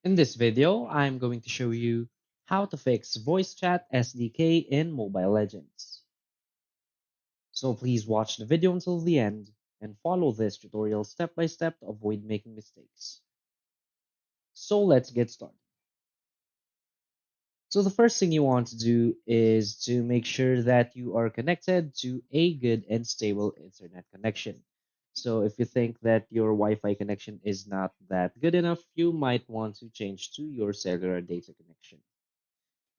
In this video, I'm going to show you how to fix voice chat SDK in Mobile Legends. So please watch the video until the end and follow this tutorial step by step to avoid making mistakes. So let's get started. So the first thing you want to do is to make sure that you are connected to a good and stable internet connection. So if you think that your Wi-Fi connection is not that good enough, you might want to change to your cellular data connection.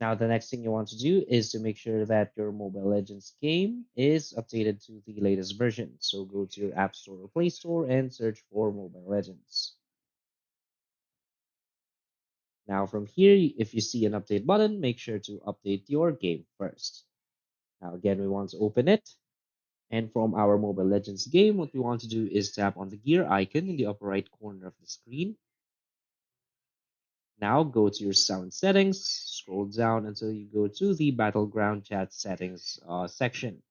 Now, the next thing you want to do is to make sure that your Mobile Legends game is updated to the latest version. So go to your App Store or Play Store and search for Mobile Legends. Now, from here, if you see an update button, make sure to update your game first. Now, again, we want to open it. And from our Mobile Legends game, what we want to do is tap on the gear icon in the upper right corner of the screen. Now go to your sound settings, scroll down until you go to the battleground chat settings section.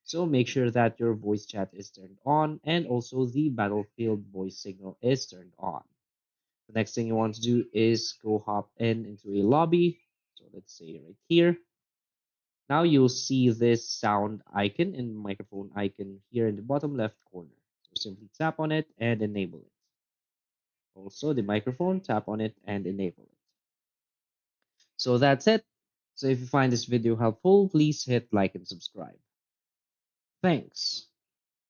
So make sure that your voice chat is turned on and also the battlefield voice signal is turned on. The next thing you want to do is go hop into a lobby. So let's say right here. Now you'll see this sound icon and microphone icon here in the bottom left corner. So simply tap on it and enable it. Also the microphone, tap on it and enable it. So that's it. So if you find this video helpful, please hit like and subscribe. Thanks.